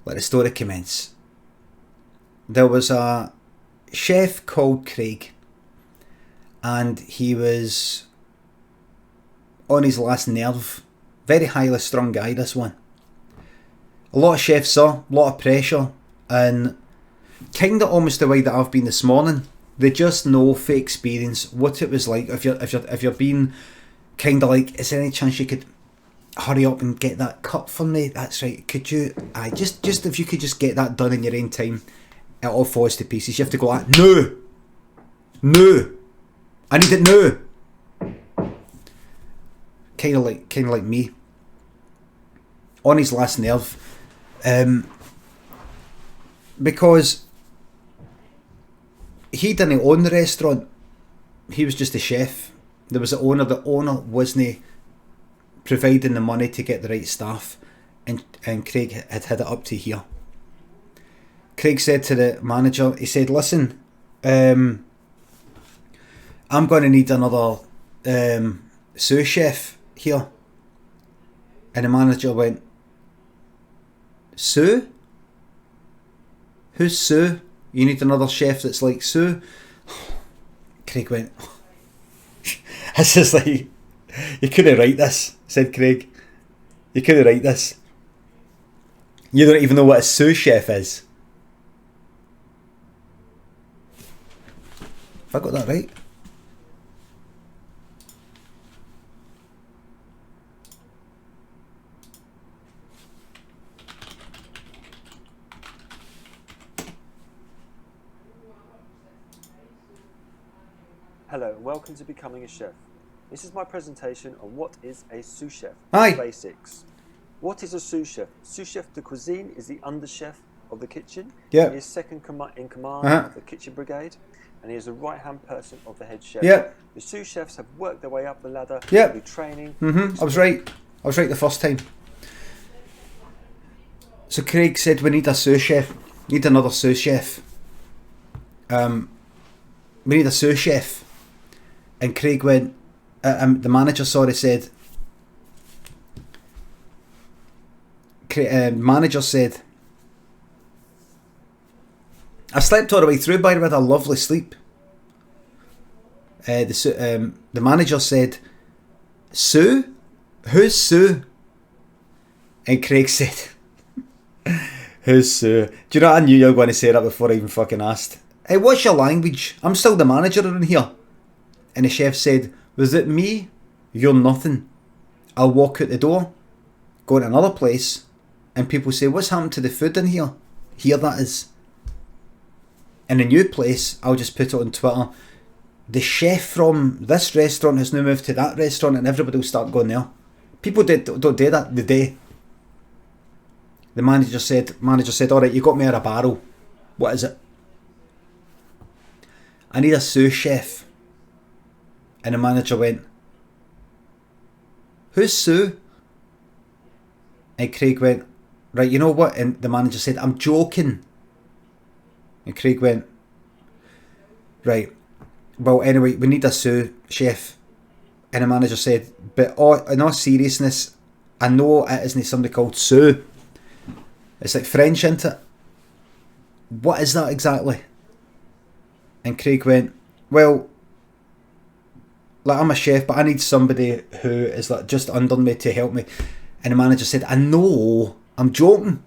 let the story commence. There was a chef called Craig, and he was on his last nerve. Very highly strung guy, this one. A lot of chefs are, a lot of pressure, and kind of almost the way that I've been this morning. They just know for experience what it was like if you're being kind of like, is there any chance you could hurry up and get that cut for me? That's right. Could you? Just if you could just get that done in your own time, it all falls to pieces. You have to go like, no, I need it now. Kind of like me. On his last nerve, because he didn't own the restaurant. He was just a chef. There was the owner. The owner wasn't providing the money to get the right staff, and Craig had it up to here. Craig said to the manager, he said, listen, I'm going to need another sous chef here. And the manager went, Sue? Who's Sue? You need another chef that's like Sue? Craig went, this is like, you couldn't write this, said Craig. You couldn't write this. You don't even know what a sous chef is. Have I got that right? Hello and welcome to Becoming a Chef. This is my presentation on what is a sous chef. Hi. Basics. What is a sous chef? Sous chef de cuisine is the under chef of the kitchen. Yeah. He is second in command of the kitchen brigade, and he is the right hand person of the head chef. Yeah. The sous chefs have worked their way up the ladder Yeah. through training. I was right the first time. So Craig said we need a sous chef. Need another sous chef. We need a sous chef. And Craig went, the manager said, manager said, I slept all the way through, by the way, I had a lovely sleep. The manager said, Sue? Who's Sue? And Craig said, who's Sue? Do you know what? I knew you were going to say that before I even fucking asked. Hey, what's your language? I'm still the manager in here. And the chef said, was it me? You're nothing. I'll walk out the door, go to another place, and people say, what's happened to the food in here? Here that is. In a new place, I'll just put it on Twitter. The chef from this restaurant has now moved to that restaurant, and everybody will start going there. People don't do that the day. The manager said, alright, you got me at a barrel. What is it? I need a sous chef. And the manager went, who's Sue? And Craig went, right, you know what? And the manager said, I'm joking. And Craig went, right, well, anyway, we need a sous chef. And the manager said, but in all seriousness, I know it isn't somebody called Sue. It's like French, isn't it? What is that exactly? And Craig went, well, like, I'm a chef, but I need somebody who is like just under me to help me. And the manager said, I know, I'm joking.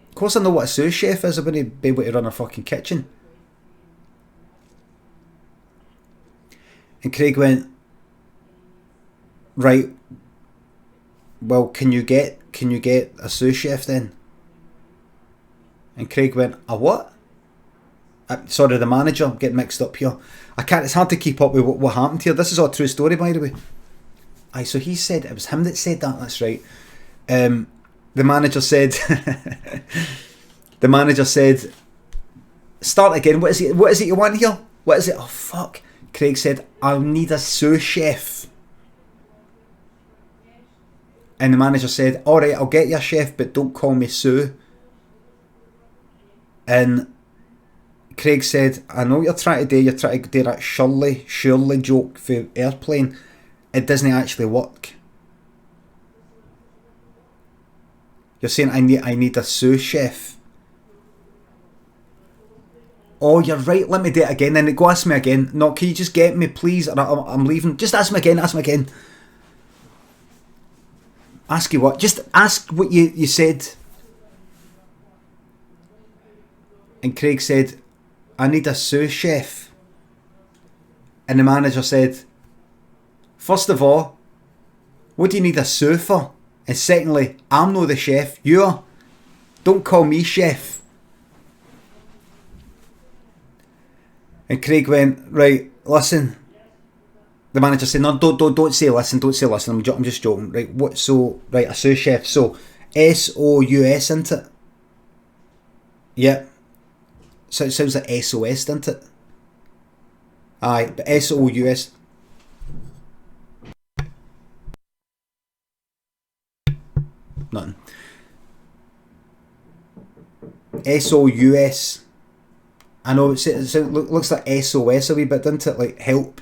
Of course I know what a sous chef is. I wouldn't be able to run a fucking kitchen. And Craig went, right, well, can you get a sous chef then? And Craig went, a what? Sorry, the manager, I'm getting mixed up here. It's hard to keep up with what happened here. This is all a true story, by the way. Aye, so he said, it was him that said that, that's right. The manager said, start again, what is it you want here? What is it? Oh, fuck. Craig said, I'll need a sous chef. And the manager said, alright, I'll get you a chef, but don't call me Sue. And Craig said, I know what you're trying to do. You're trying to do that surely joke for Airplane. It doesn't actually work. You're saying I need a sous chef. Oh, you're right. Let me do it again. Then go ask me again. No, can you just get me, please? Or I'm leaving. Just ask me again. Ask me again. Ask you what? Just ask what you said. And Craig said, I need a sous chef. And the manager said, first of all, what do you need a sous for? And secondly, I'm not the chef. You are. Don't call me chef. And Craig went, right, listen. The manager said, no, don't say listen, don't say listen. I'm just joking. Right, what? So, right, a sous chef. So, SOUS, isn't it? Yeah. So it sounds like SOS, doesn't it? Aye, but SOUS. Nothing. SOUS. I know it looks like SOS a wee bit, doesn't it? Like help.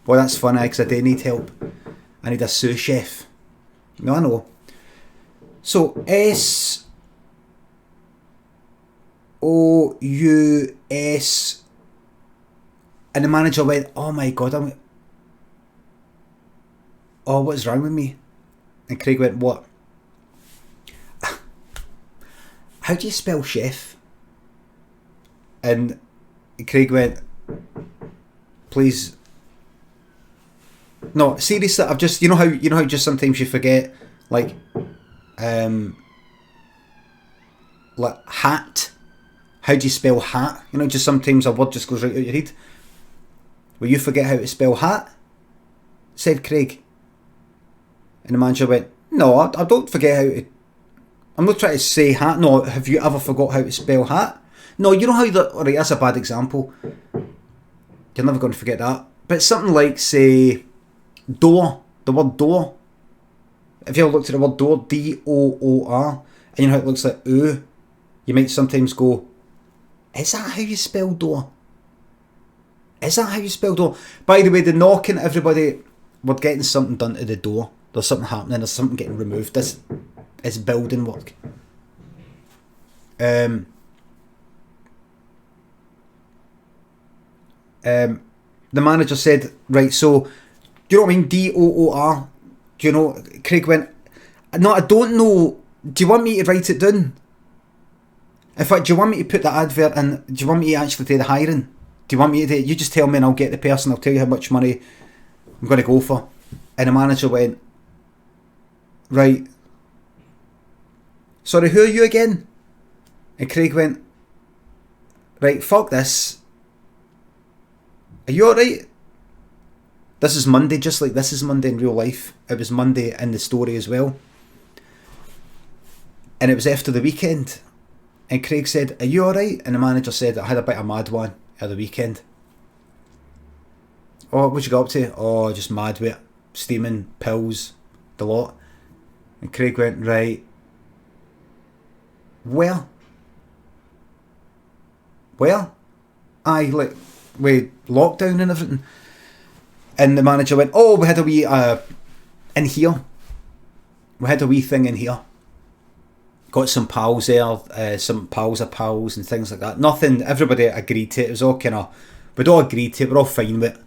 Well, that's funny because I do need help. I need a sous chef. No, I know. So SOUS, and the manager went, "Oh my god, oh, what's wrong with me?" And Craig went, "What? How do you spell chef?" And Craig went, "Please, no, seriously. I've just, you know how just sometimes you forget, like hat. How do you spell hat? You know, just sometimes a word just goes right out your head. Will you forget how to spell hat?" said Craig. And the manager went, "No, I don't forget how to. I'm not trying to say hat. No, have you ever forgot how to spell hat? No, you know how alright, that's a bad example. You're never going to forget that. But something like, say, door. The word door. If you ever looked at the word door, DOOR, and you know how it looks like ooh, you might sometimes go, is that how you spell door? Is that how you spell door? By the way, the knocking, everybody, we're getting something done to the door. There's something happening. There's something getting removed. This is building work. The manager said, right, so, do you know what I mean? DOOR. Do you know? Craig went, no, I don't know. Do you want me to write it down? In fact, do you want me to put the advert in? Do you want me to actually do the hiring? Do you want me to do it? You just tell me and I'll get the person. I'll tell you how much money I'm going to go for. And the manager went, right. Sorry, who are you again? And Craig went, right, fuck this. Are you alright? This is Monday, just like this is Monday in real life. It was Monday in the story as well. And it was after the weekend. And Craig said, are you alright? And the manager said, I had a bit of mad one at the weekend. Oh, what you got up to? Oh, just mad with it. Steaming, pills, the lot. And Craig went, right. Well, aye, like, with lockdown and everything. And the manager went, oh, we had a wee, in here. We had a wee thing in here. Got some pals there, some pals of pals and things like that. Nothing, everybody agreed to it. It was all kind of, we'd all agreed to it. We're all fine with it.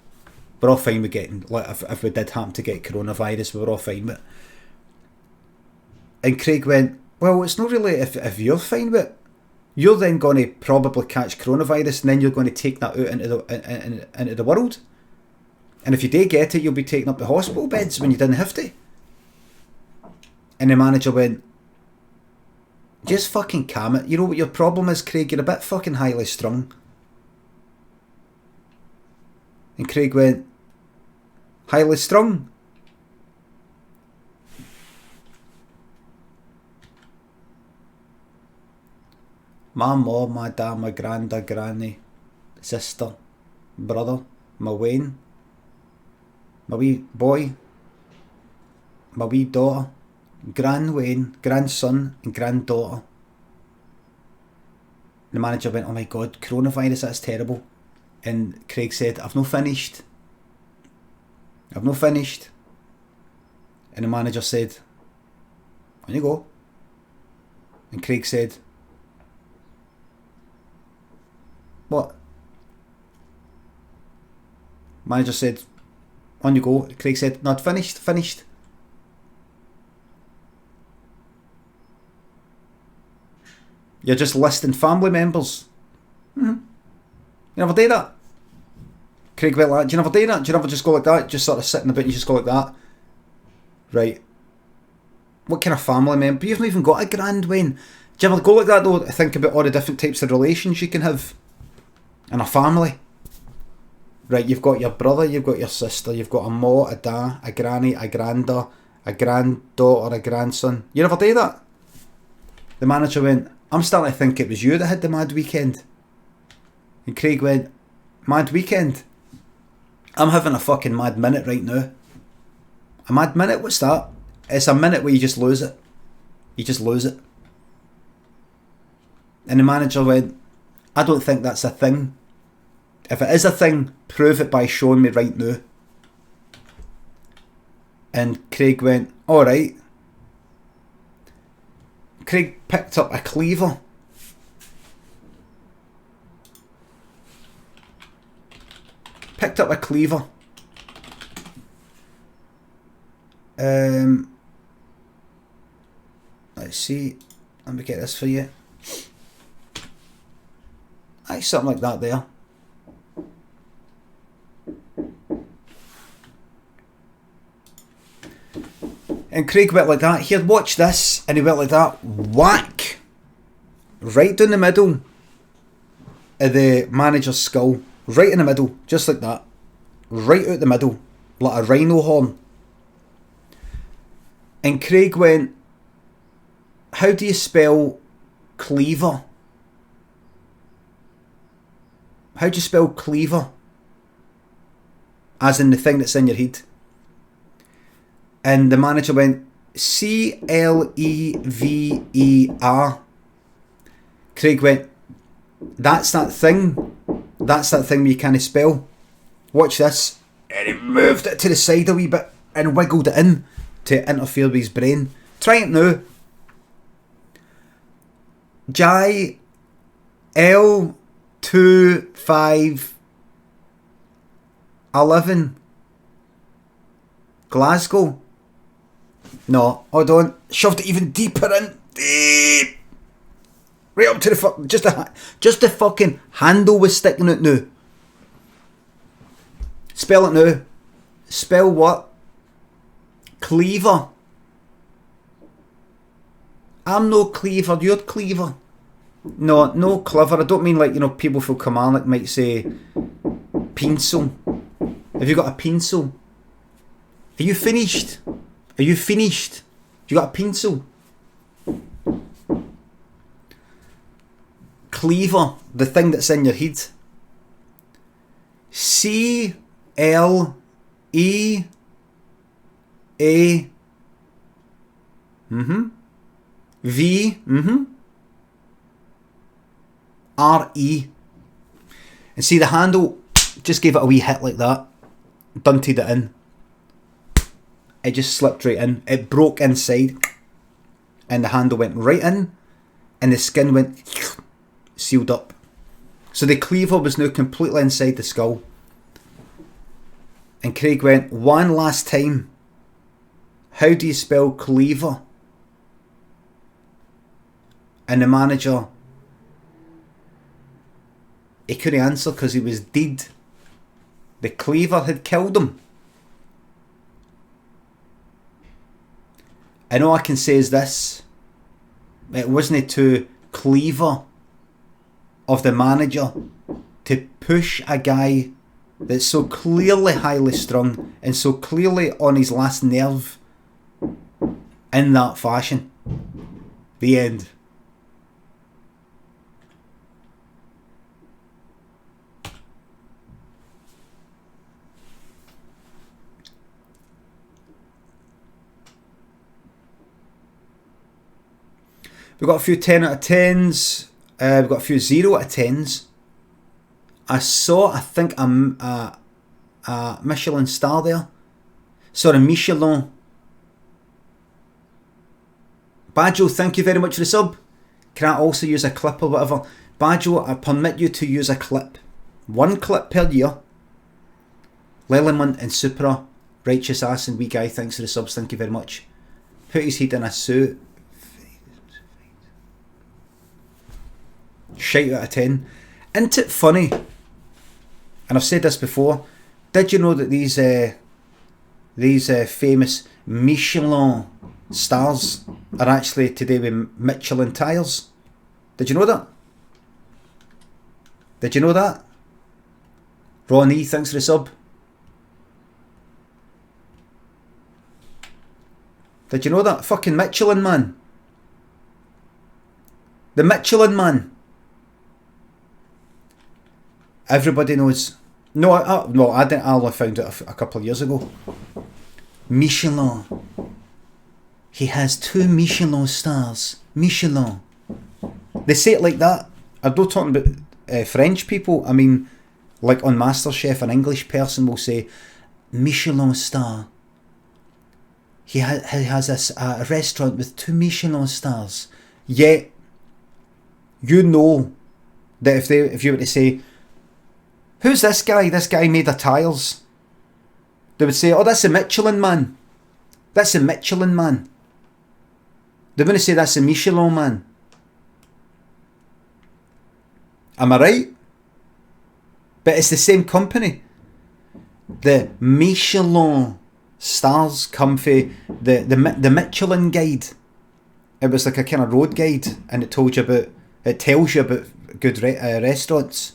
We're all fine with getting, like, if we did happen to get coronavirus, we were all fine with it. And Craig went, well, it's not really if you're fine with it. You're then going to probably catch coronavirus and then you're going to take that out into the world. And if you do get it, you'll be taking up the hospital beds when you didn't have to. And the manager went, just fucking calm it. You know what your problem is, Craig? You're a bit fucking highly strung. And Craig went, highly strung? My mom, my dad, my granda, granny, sister, brother, my Wayne, my wee boy, my wee daughter, Gran Wayne, grandson and granddaughter. The manager went, oh my god, coronavirus, that's terrible. And Craig said, I've not finished. And the manager said, on you go. And Craig said, what? Manager said, on you go. Craig said, not finished. You're just listing family members. You never do that. Craig went like, do you never do that? Do you never just go like that? Just sort of sit in the bit and you just go like that? Right. What kind of family member? You've not even got a grand, Wayne. Do you ever go like that though? Think about all the different types of relations you can have in a family. Right, you've got your brother, you've got your sister, you've got a ma, a da, a granny, a granda, a granddaughter, a grandson. You never do that? The manager went, I'm starting to think it was you that had the mad weekend. And Craig went, mad weekend? I'm having a fucking mad minute right now. A mad minute? What's that? It's a minute where you just lose it. You just lose it. And the manager went, I don't think that's a thing. If it is a thing, prove it by showing me right now. And Craig went, alright. Craig picked up a cleaver. Let's see. Let me get this for you. Aye, something like that there. And Craig went like that. Here, watch this. And he went like that. Whack! Right down the middle of the manager's skull. Right in the middle. Just like that. Right out the middle. Like a rhino horn. And Craig went, how do you spell cleaver? How do you spell cleaver? As in the thing that's in your head. And the manager went, Clever. Craig went, that's that thing. That's that thing where you can't spell. Watch this. And he moved it to the side a wee bit and wiggled it in to interfere with his brain. Try it now. Jai L2511 Glasgow. No, hold on. Shoved it even deeper in. Deep. Right up to the fuck. Just the fucking handle was sticking out now. Spell it now. Spell what? Cleaver. I'm no cleaver. You're cleaver. No clever. I don't mean like, you know, people from Kilmarnock might say pencil. Have you got a pencil? Are you finished? Are you finished? You got a pencil? Cleaver, the thing that's in your head. CLEA V RE. And see the handle, just gave it a wee hit like that. Dunted it in. It just slipped right in. It broke inside. And the handle went right in. And the skin went sealed up. So the cleaver was now completely inside the skull. And Craig went, one last time. How do you spell cleaver? And the manager, he couldn't answer because he was dead. The cleaver had killed him. And all I can say is this. It wasn't too clever of the manager to push a guy that's so clearly highly strung and so clearly on his last nerve in that fashion. The end. We've got a few 10 out of 10s. We've got a few 0 out of 10s. I saw, I think, a Michelin star there. Sorry, Michelin. Bajo, thank you very much for the sub. Can I also use a clip or whatever? Baggio, I permit you to use a clip. 1 clip per year. Lelymunt and Supra, Righteous Ass and Wee Guy, thanks for the subs, thank you very much. Put his head in a suit. Shite out of 10. Isn't it funny? And I've said this before. Did you know that these famous Michelin stars are actually today with Michelin tyres? Did you know that? Did you know that? Ron E, thanks for the sub. Did you know that? Fucking Michelin, man. The Michelin, man. Everybody knows. No, I didn't. I only found it a couple of years ago. Michelin. He has 2 Michelin stars. Michelin. They say it like that. I'm not talking about French people. I mean, like on MasterChef, an English person will say, Michelin star. He has a restaurant with 2 Michelin stars. Yet, you know that if you were to say, who's this guy? This guy made of tyres. They would say, oh, that's a Michelin man. That's a Michelin man. They wouldn't say that's a Michelin man. Am I right? But it's the same company. The Michelin stars come from the Michelin guide. It was like a kind of road guide, and it tells you about good restaurants.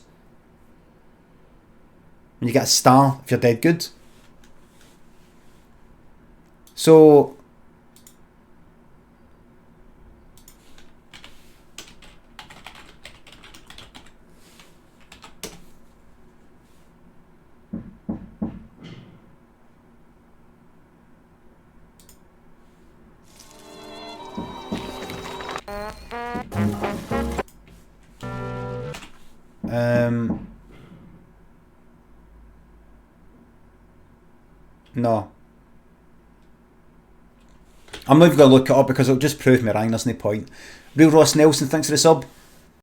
And you get a star if you're dead good. So no. I'm not even going to look it up because it'll just prove me wrong, there's no point. Real Ross Nelson, thanks for the sub.